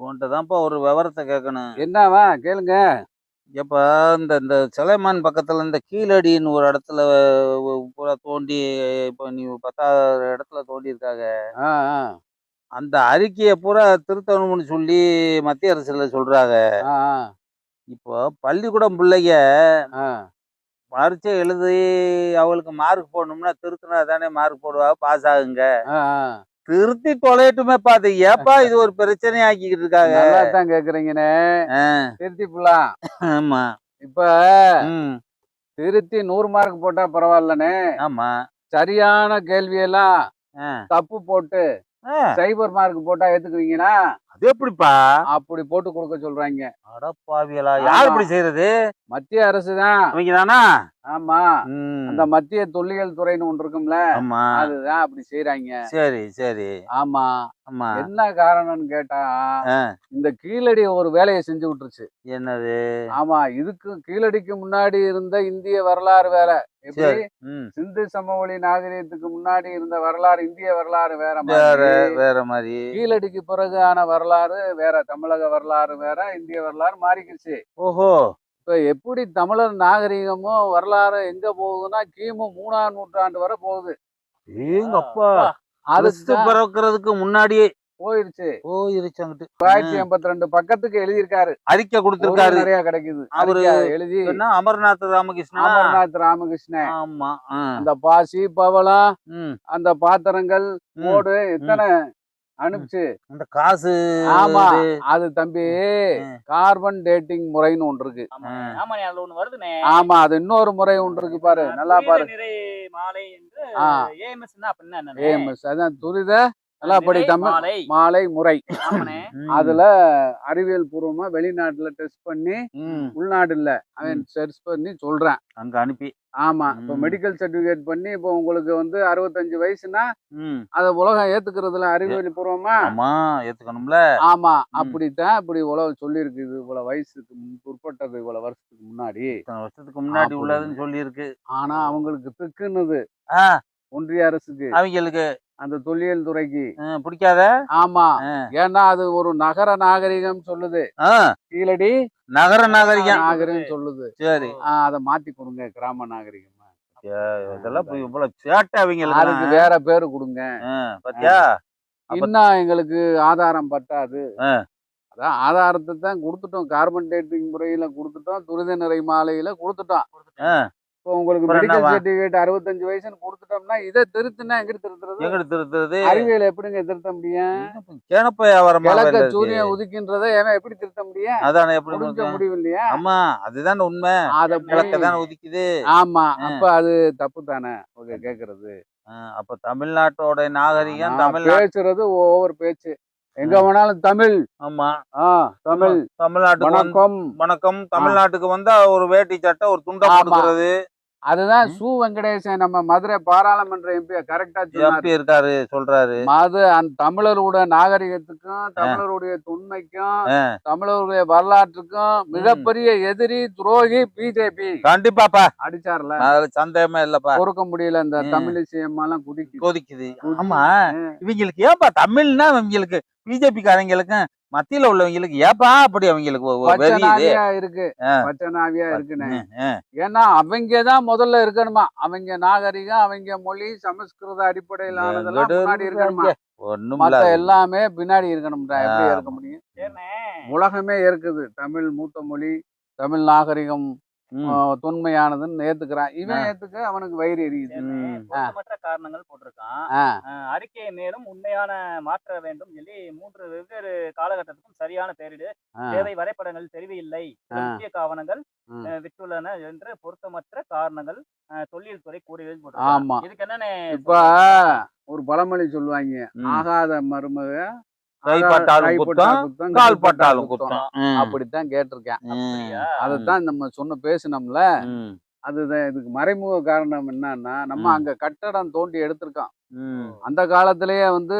உன்கிட்ட தான்ப்பா ஒரு விவரத்தை கேட்கணும். என்னவா கேளுங்க. ஏப்பா இந்த இந்த சிலைமான் பக்கத்துல இந்த கீழடின்னு ஒரு இடத்துல பூரா தோண்டி, இப்போ நீ 10வது இடத்துல தோண்டி இருக்காங்க. ஆ, ஆ, அந்த அறிக்கையை பூரா திருத்தணும்னு சொல்லி மத்திய அரசுல சொல்றாங்க. ஆ, இப்போ பள்ளிக்கூடம் பிள்ளைங்க ஆ, பரீட்சை எழுதி அவங்களுக்கு மார்க் போடணும்னா திருத்தினா தானே மார்க் போடுவாங்க, பாஸ் ஆகுங்க. ஆ, ஆ. திருத்தி தொலையட்டுமேப்பா, அது ஏப்பா இது ஒரு பிரச்சனை ஆக்கிக்கிட்டு இருக்காங்க. நல்லா தான் கேக்குறீங்கண்ணே. ஆ, திருத்தி போலாம். ஆமா. இப்ப ம். திருத்தி 100 மார்க் போட்டா பரவாயில்லண்ணே. ஆமா. சரியான கேள்வியெல்லாம் ஆ. தப்பு போட்டு ஆ. 0 மார்க் போட்டா ஏத்துக்குவீங்களா? அது எப்படிப்பா? அப்படி போட்டு கொடுக்க சொல்றாங்க. அடப்பாவிகளா! யார் ஆமா. இப்படி செய்றது? மத்திய அரசு தான். இவங்க தானா? ஆமா. அந்த ம். மத்திய தொல்லியல் துறைன்னு ஒன்று இருக்கும்ல, ஆமா. அதுதான் அப்படி செய்றாங்க. சரி, சரி. ஆமா. ஆமா. என்ன காரணம்னு கேட்டா, ஆ. இந்த கீழடி ஒரு வேலைய செஞ்சு விட்டுருச்சு. என்னது? ஆமா. இதுக்கு கீழடிக்கு முன்னாடி இருந்த இந்திய வரலாறு வேற. எப்படி? சரி. ம். சிந்து சமவெளி நாகரீகத்துக்கு முன்னாடி இருந்த வரலாறு, இந்திய வரலாறு வேற வேற மாதிரி, வேற மாரி. கீழடிக்கு பிறகு ஆன வரலாறு வேற. தமிழக வரலாறு வேற, இந்திய வரலாறு மாறிக்கிச்சு. ஓஹோ! இப்ப எப்படி தமிழர் நாகரீகமும் வரலாறு எங்க போகுதுன்னா, கிமு 3ஆம் நூற்றாண்டு வரை போகுது. ஏங்கப்பா! அதுக்கு கிறிஸ்து தான் பிறக்கறதுக்கு முன்னாடியே போயிருச்சு. போயிருச்சு அங்கிட்டு. 1082 பக்கத்துக்கு எழுதியிருக்காரு. அறிக்கை பொருள் குடுத்திருக்காரு. நிறைய கிடைக்குது. அவரு அறிக்கை எழுதி என்ன அமர்நாத் ராமகிருஷ்ணனா? அமர்நாத் ராமகிருஷ்ணன். ஆமா. ஆ. அந்த பாசி, பவளம், ம். அந்த பாத்திரங்கள், ம். ஓடு ம். எத்தனை ம். அனுப்பிச்சு. அந்த காசு ஆமா. இது. அது தம்பி ம். கார்பன் டேட்டிங் முறைன்னு ஒன்று இருக்கு. ஆமாண்ணே. ஆமாண்ணே, அதுல ஒண்ணு வருதுண்ணே. ஆமா. அது இன்னொரு முறை ஒன்று இருக்கு பாரு. நல்லா துரித பாரு. நிறை மாலை என்று ஆ. ஏஎம்எஸ்ன்னா அப்படின்னா என்னண்ணே? ஏஎம்எஸ் அதான் துரித நல்லா படி நிறை தமிழ் மாலை. மாலை முறை. ஆமாண்ணே. ம். அதுல அறிவியல் பூர்வமா வெளிநாட்டுல டெஸ்ட் பண்ணி, ம். உள்நாடு இல்ல அவன் ம். சர்ச் பண்ணி சொல்றான். அங்க அனுப்பி. ஆமா. இப்ப ம். மெடிக்கல் சர்டிபிகேட் பண்ணி இப்போ உங்களுக்கு வந்து 65 வயசுனா, ம். அத உலகம் ஏத்துக்கிறதுல அறிவியல் பூர்வமா. ஆமா, ஏத்துக்கணும்ல. ஆமா. ம். அப்படித்தான் இப்படி உலகம் சொல்லியிருக்கு. இது இவ்வளவு வயசுக்கு முற்பட்டது, இவ்வளவு வருஷத்துக்கு முன்னாடி. இத்தனை வருஷத்துக்கு முன்னாடி அப்படின்னு. உள்ளதுன்னு சொல்லியிருக்கு. ஆனா அவங்களுக்கு திக்குன்னுது ஆ. ஒன்றிய அரசுக்கு, அவிங்களுக்கு அந்த தொல்லியல் துறைக்கு. பிடிக்காத? ஆமா. ஆ. ஏன்னா அது ஒரு நகர நாகரிகம் சொல்லுது. ஆ. கீழடி நகர நாகரிகம். நாகரிகம் சொல்லுது. சரி. அத மாத்தி கொடுங்க கிராம நாகரிகமா. இதெல்லாம் இப்ப இவ்வளவு சேட்டை அதுக்கு அவிங்களுக்கு. வேற பேரு கொடுங்க. பாத்தியா? அப்ப இன்னும் எங்களுக்கு ஆதாரம் பத்தாது. ஆ. அதான் ஆதாரத்தை தான் கொடுத்துட்டோம். கார்பன் டேட்டிங் முறையில கொடுத்துட்டோம். துரித நிறை மாலையில கொடுத்துட்டோம். ஆ. இப்போ உங்களுக்கு அப்புறம் மெடிக்கல் என்னவா? சர்டிபிகேட் 65 வயசுன்னு கொடுத்துட்டோம்னா, இதை திருத்துனா எங்கிட்டு திருத்துறது? எங்கிட்டு திருத்துறது? அறிவியல் எப்படிங்க திருத்த முடியும்? கேனப்ப வியாபாரமா கிழக்க வேலை இருக்கு. சூரியன் உதிக்கின்றதை ஏன் எப்படி திருத்த முடியும்? அதானே எப்படி முடிஞ்ச முடியும்? முடிவு இல்லையா? ஆமா, அதுதானே உண்மை. அத போய் கிழக்க தானே உதிக்குது. ஆமா. ஆ. அப்ப அது தப்பு தானே அவங்க கேக்குறது. அப்ப தமிழ்நாட்டோட நாகரிகம் ஆனா தமிழ்நாட்டு. பேசுறது ஒவ்வொரு பேச்சு. எங்க வேணாலும் தமிழ். ஆமா. தமிழ். தமிழ்நாட்டுக்கு வணக்கம். வணக்கம். தமிழ்நாட்டுக்கு வந்தா ஒரு வேட்டி சட்டை, ஒரு துண்டை ஆமா. போட்டுக்கிறது. அதுதான் சு வெங்கடேசன் நம்ம மதுரை பாராளுமன்ற எம்பி கரெக்டா சொன்னாரு. எம்பி இருக்காரு சொல்றாரு. அந்த தமிழருடைய நாகரிகத்துக்கும், தமிழருடைய தொன்மைக்கும், ஆ. தமிழருடைய வரலாற்றுக்கும் மிகப்பெரிய எதிரி துரோகி பிஜேபி. கண்டிப்பாப்பா. அடிச்சார்ல. அதுல சந்தேகமே இல்லப்பா. பொறுக்க முடியல. இந்த தமிழிசையம்மாலாம் குதிக்குது. கொதிக்குது. ஆமா, இவங்களுக்கு ஏப்பா தமிழ்னா இவங்களுக்கு பிஜேபி காரங்களுக்கும் மத்தியில உள்ளவங்களுக்கு ஏப்பா அப்படி அவங்களுக்கு வெறி இது? பச்சனாவியா இருக்கு. ஆ. பச்சனாவியா இருக்குன்னு. ஆ. ஏன்னா அவங்க தான் முதல்ல இருக்கணுமா. அவங்க நாகரிகம், அவங்க மொழி, சமஸ்கிருத அடிப்படையிலானதெல்லாம் முன்னாடி இருக்கணுமா. ஒண்ணும் மத்த இல்ல. எல்லாமே பின்னாடி இருக்கணும்டா. எப்படி இருக்க ஆமா. முடியும்? சரிண்ணே. உலகமே இருக்குது. தமிழ் மூத்த மொழி, தமிழ் நாகரிகம் ம். தொன்மையானதுன்னு ஏத்துக்கிறான். ஆ. இவன் ஏத்துக்க அவனுக்கு வயிறு எரியுது. சரிண்ணே. ம். பொருத்தமற்ற காரணங்கள் போட்டிருக்கான். ஆ, அறிக்கையை மேலும் உண்மையான மாற்ற வேண்டும் சொல்லி 3 வெவ்வேறு காலகட்டத்துக்கும் சரியான பெயரிடு, ஆ, தேவை வரைபடங்கள் தெரிவில்லை, சில ஆ. முக்கிய ஆவணங்கள் ம். விட்டுள்ளன என்று பொருத்தமற்ற காரணங்கள் தொல்லியல் துறை கூறியதுன்னு போட்டிருக்கான். ஆமா. இதுக்கு என்னண்ணே இப்ப சொல்றீங்க? ஒரு பழமொழி சொல்லுவாங்க. ம். ஆகாத மருமக கைப்பட்டாலும் கைப்பட்டா குத்தம், குத்தம், கால் கைப்பட்டா பட்டாலும் குத்தம். குத்தம். அப்படித்தான் கேட்டிருக்கேன். அப்படியா? அதைத்தான் நம்ம பேசினோம்ல. ம். அதுதான் இதுக்கு மறைமுக காரணம் என்னன்னா, நம்ம ம். அங்க கட்டடம் தோண்டி எடுத்திருக்கோம். ம். அந்த காலத்திலேயே வந்து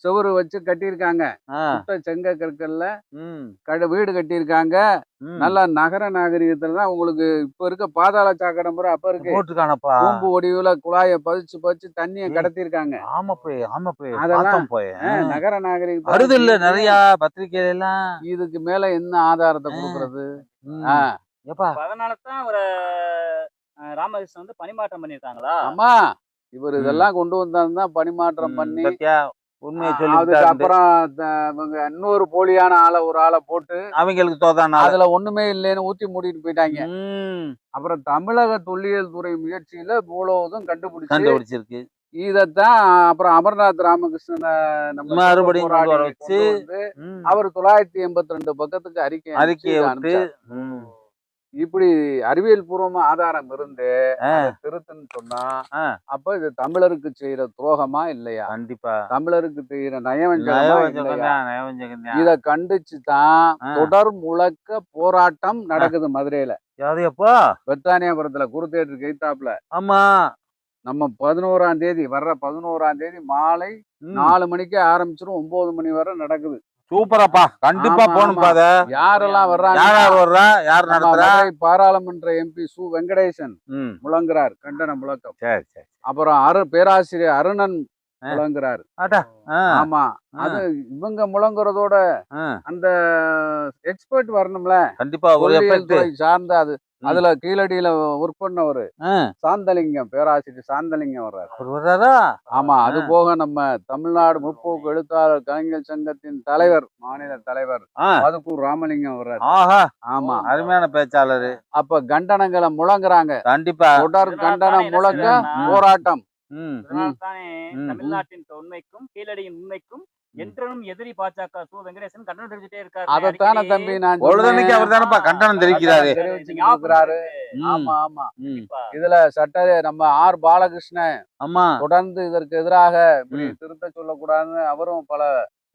சுவரு வச்சு கட்டியிருக்காங்க. ஆ, சுட்ட செங்க கற்கள்ல ம், வீடு கட்டியிருக்காங்க. ம். நல்லா நகர நாகரிகத்துல தான் உங்களுக்கு இப்ப இருக்க பாதாள சாக்கடை முறை அப்ப இருக்கு. போட்டிருக்கானப்பா. கூம்பு வடிவுல குழாய பதிச்சு பதிச்சு தண்ணிய ஏய், கடத்திருக்காங்க. ஆமாப்பே அதெல்லாம் பார்த்தோம் போய். நகர நாகரிகத்துல வருது இல்ல செய்யுது. நிறைய பத்திரிக்கையில எல்லாம். இதுக்கு மேல என்ன ஆதாரத்தை ஆ, கொடுக்கறது? ம். ஆ, ஏப்பா அதனால தான் ஒரு ராமகிருஷ்ணன் வந்து பணிமாற்றம் பண்ணியிருக்காங்களா? ஆமா. இவர் ம், இதெல்லாம் கொண்டு வந்தாருன்னா பணிமாற்றம் ம். பண்ணி பத்தியா உண்மையை அதுக்கு சொல்லிவிட்டாரு. அப்புறம் இவங்க இன்னொரு போலியான ஒரு ஆளை போட்டு அவங்களுக்கு தோதானால. அதுல ஒண்ணுமே இல்லைன்னு ஊத்தி மூடிட்டு போயிட்டாங்க. ம், அப்புறம் தமிழக தொல்லியல் துறை முயற்சியில முழுவதும் கண்டுபிடிச்சு கண்டுபிடிச்சிருக்கு. இதத்தான் அப்புறம் அமர்நாத் ராமகிருஷ்ணனை நம்ம சங்க மறுபடியும் கொண்டு வர போராளி வச்சு. கொண்டு வந்து ம். அவர் 982 பக்கத்துக்கு அறிக்கை அனுப்பிச்சு அறிக்கையை இதை விட்டு. அனுப்பிச்சார். ம். இப்படி அறிவியல் பூர்வமா ஆதாரம் இருந்து ஆ, அதை திருத்துன்னு சொன்னா ஆ, அப்ப இது தமிழருக்கு செய்யற துரோகமா இல்லையா? கண்டிப்பா. தமிழருக்கு செய்யற நயவஞ்சகமா நயவஞ்சகம் இல்லையா? தான், நயவஞ்சகம் தான். இத கண்டிச்சு தான் ஆ. தொடர் முழக்க போராட்டம் நடக்குது மதுரையில. அது எப்போ? பெத்தானியாபுரத்துல குருத்தேட்டருக்கு எய்த்தாப்புல ஆமா. நம்ம 11ஆம் தேதி வர்ற 11ஆம் தேதி மாலை ம். 4 மணிக்கு ஆரம்பிச்சிரும், 9 மணி வரை நடக்குது. சூப்பராப்பா. கண்டிப்பா ஆமா, போகணும்ப்பா ஆமா. அத. யாரெல்லாம் வர்றாங்க? யார் யார் வர்றா? யார் நம்ம நடத்துறா? மதுரை பாராளுமன்ற எம்பி சு வெங்கடேசன் ம். முழங்குறார் கண்டன முழக்கம். சரி, சரி. அப்புறம் பேராசிரியர் அருணன் ஆ. முழங்குறார். ஆட்டா. ஆ, ஆமா. ஆ, அது இவங்க முழங்குறதோட ஆ. அந்த எக்ஸ்பர்ட் வரணும்ல, கண்டிப்பா ஒரு தொல்லியல் எஃபெக்ட். துறை சார்ந்த அது ம். அதுல கீழடியில ஒர்க் பண்ணவரு ஆ, சாந்தலிங்கம், பேராசிரியர் சாந்தலிங்கம் வர்றாரு. அவர் வர்றாரா? ஆமா. ஆ. அது போக நம்ம தமிழ்நாடு முற்போக்கு எழுத்தாளர் கலைஞர் சங்கத்தின் தலைவர், மாநில தலைவர் ஆ. மதுக்கூர் ராமலிங்கம் வர்றாரு. ஆஹா. ஆமா. அருமையான பேச்சாளரு. அப்ப கண்டனங்களை முழங்குறாங்க. கண்டிப்பா. தொடர் இதனால கண்டனம் தானே என்ன முழக்க செய்றாங்கன்னா, போராட்டம். ம். இதனால் தானே ம். தமிழ்நாட்டின் உண்மைக்கும் கீழடியின் உண்மைக்கும் என்றனும் எதிரி பாஜக சு வெங்கடேசன் கண்டனம் தெரிவிச்சுட்டே இருக்காரு. அதத்தானே தம்பி நான் பொழுதன்னைக்கு சொன்னேன். அவர் தானப்பா கண்டனம் தெரிவிக்கிறாரு. தெரிவிச்சுட்டு இருக்கிறாரு. ம். ஆமா, ஆமா. ம். இதுல நம்ம ஆர் பாலகிருஷ்ணன் ஆமா. தொடர்ந்து இதற்கு எதிராக இப்படி ம். திருத்த சொல்லக்கூடாதுன்னு அவரும் பல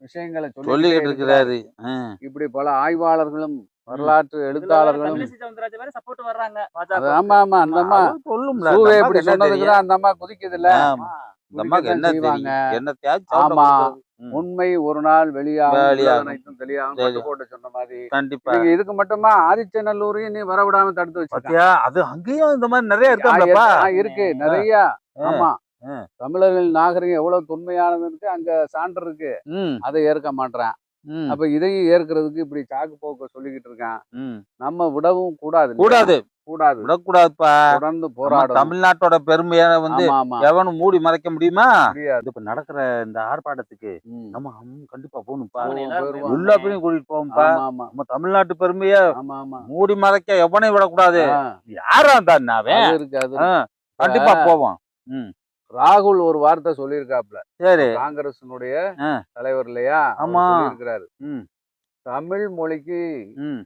விஷயங்களை சொல்லிக்கிட்டு சொல்லிக்கிட்டே இருக்கிறாரு. இருக்கிறாரு. இப்படி பல ஆய்வாளர்களும் வரலாற்று எழுத்தாளர்களும் தமிழிசை சவுந்தரராஜன் வேற சப்போர்ட் வர்றாங்க பாஜக. அது ஆமா, ஆமா. அந்த அம்மா சொல்லும்ல. சூவே அந்த இப்படி அம்மாக்கு என்ன சொன்னதுக்கு தெரியும்? தான் அந்த அம்மா குதிக்குது இல்ல. ஆமா. இந்த அம்மாக்கு என்ன செய்வாங்க. தெரியும்? என்னத்தையாச்சும் ஆமா. சொல்ல ம். உண்மை ஒரு நாள் வெளியாகும், வெளியாகும். அனைத்தும் தெரியாகும், சரி. பட்டுக்கோட்டை சொன்ன மாதிரி. கண்டிப்பா. நீங்க இதுக்கு மட்டுமா ஆதிச்சநல்லூரையும் நீ வரவிடாம தடுத்து வச்சிருக்காங்க. பாத்தியா? அது அங்கேயும் இந்த மாதிரி நிறைய இருக்காங்களப்பா. இருக்கு நிறைய. ஆ. ஆமா. ஆ. தமிழர்கள் நாகரிகம் எவ்வளவு தொன்மையானதுன்னு அங்க சான்று இருக்கு. ம். அதை ஏற்க மாட்றான். ம். அப்ப இதையும் ஏற்கிறதுக்கு இப்படி சாக்கு போக்க சொல்லிக்கிட்டு இருக்கான். ம். நம்ம விடவும் கூடாது. கூடாது. கூடாது. விடக்கூடாதுப்பா. தொடர்ந்து நம்ம போராடும். தமிழ்நாட்டோட பெருமையை வந்து ஆமா, ஆமா. எவனும் மூடி மறைக்க முடியுமா? முடியாது. இப்ப நடக்கிற இந்த ஆர்ப்பாட்டத்துக்கு ம். நம்ம கண்டிப்பா போகணும்ப்பா. போகணும், எல்லாரும் போயிருவோம். எல்லா பேரையும் கூட்டிட்டு போவோம்ப்பா. ஆமா, ஆமா. நம்ம தமிழ்நாட்டு பெருமைய ஆமா, ஆமா. மூடி மறைக்க எவனையும் விடக்கூடாது. ஆ, யாரா இருந்தா அவன்? அது இருக்கு, அது ஆ, இருக்கு. கண்டிப்பா போவோம். ம். ராகுல் ஒரு வார்த்தை சொல்லியிருக்காப்ல. சரி. காங்கிரசினுடைய ஆ. தலைவர் இல்லையா? அவர் ஆமா. சொல்லியிருக்கிறாரு. ம். தமிழ் மொழிக்கு ம்.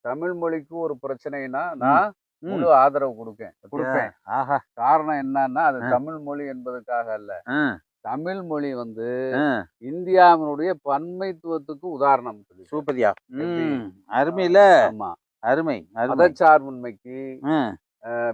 தமிழ் மொழிக்கு ஒரு பிரச்சனைனா நான் ம். முழு ஆதரவு கொடுப்பேன். ஆஹா. காரணம் என்னன்னா அது ஆ. தமிழ் மொழி என்பதற்காக அல்ல. ஆ. தமிழ் மொழி வந்து ஆ. இந்தியாவினுடைய பன்மைத்துவத்துக்கு உதாரணம் சொல்லி. சூப்பரியா. எப்படி? ம். அருமையில. ஆமா. அருமை. அருமை. மதச்சார்பின்மைக்கு ஆ.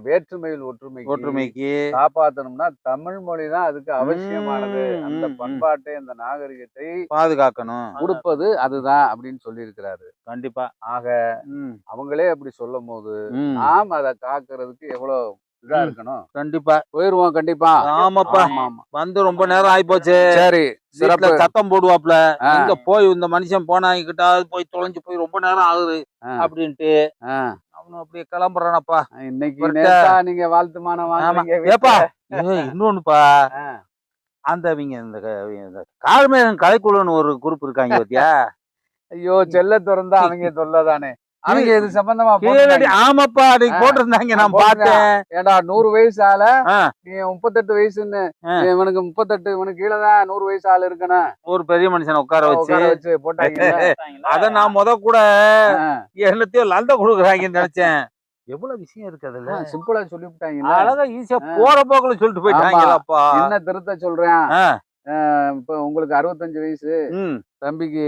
வேற்றுமையில் ஒற்றுமைக்கு ஒற்றுமைக்கு. காப்பாத்தணும்னா தமிழ் மொழி தான் அதுக்கு அவசியமானது. ம், அந்த ம், ம். பண்பாட்டை அந்த நாகரிகத்தை பாதுகாக்கணும். கொடுப்பது அதுதான் அப்படின்னு சொல்லியிருக்கிறாரு. கண்டிப்பா. ஆக ம். அவங்களே அப்படி சொல்லும் போது ம். நாம் அதை காக்கிறதுக்கு எவ்வளவு இதா ம். இருக்கணும். கண்டிப்பா. போயிருவோம் கண்டிப்பா. ஆமாப்பா. ஆமா, ஆமா. வந்து ரொம்ப நேரம் ஆயிப்போச்சு. சரி, வீட்டுல சிறப்பு. சத்தம் போடுவாப்ல. ஆ. எங்க போய் இந்த மனுஷன் போனாங்கிட்டாவது போய் தொலைஞ்சு போய் ரொம்ப நேரம் ஆகுது ஆ. அப்படின்ட்டு ஆ. அவனும் அப்படியே கிளம்புறானப்பா. இன்னைக்கு இவர்ட்ட- நேத்தா நீங்க வாழ்த்துமானம் ஆமா. வாங்குறீங்க ஏப்பா வீட்டுல. இன்னொன்னுப்பா. ஆ. அந்த இந்த காழ்மேகன் கலைக்குழுன்னு ஒரு குரூப் இருக்காங்க பாத்தியா? ஐயோ செல்ல திறந்தா அவங்க தொல்லதானே. அவங்க இது சம்பந்தமா கீழடி. போட்டிருக்காங்க. ஆமாப்பா அன்னைக்கு போட்டிருந்தாங்க நான் போட்டிருக்காங்க. பார்த்தேன். ஏண்டா 100 வயசு ஆள ஆ. நீ 38 வயசுன்னு ஆ. இவனுக்கு 38 இவனுக்கு கீழதான் 100 வயசு ஆள் இருக்கணும். ஒரு பெரிய மனுஷனை உட்கார வச்சு உட்கார வச்சு போட்டாங்க. அத நான் கூட என்னத்தையோ லந்த கொடுக்குறாங்கன்னு நினைச்சேன். எவ்வளவு விஷயம் இருக்கு அதுல. சிம்பிளா சொல்லிவிட்டாங்க. அழகா ஈஸியா போற போக்குல சொல்லிட்டு போயிட்டாங்களாப்பா. என்ன திருத்த சொல்றேன். ஆ. இப்ப உங்களுக்கு 65 வயசு, ம். தம்பிக்கு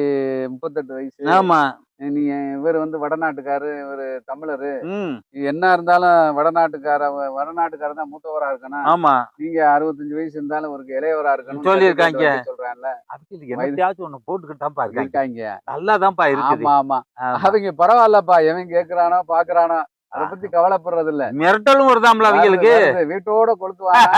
38 வயசு. ஆமா. நீங்க இவரு வந்து வடநாட்டுக்காரு, இவரு தமிழரு. ம். என்ன இருந்தாலும் வடநாட்டுக்காரர் தான் மூத்தவரா இருக்கணும். ஆமா. நீங்க 65 வயசு இருந்தாலும் ஒரு இளையவரா இருக்கணும்னு சொல்லியிருக்காங்க. சர்டிபிகேட் வைக்க சொல்றான்ல. அதுக்கு என்னத்தையாச்சும் ஒண்ணு போட்டுக்கிட்டான்ப்பா இருக்காங்க. இருக்காங்க. நல்லாதான்ப்பா இருக்குது. ஆமா, ஆமா. ஆமா. அவங்க பரவாயில்லப்பா. எவன் கேட்கறானோ, பாக்குறானோ, அத பத்தி கவலைப்படுறது இல்ல. மிரட்டலும் வருதாம்ல வருது, அவங்களுக்கு. வருது. வீட்டோட கொளுத்துவாங்க.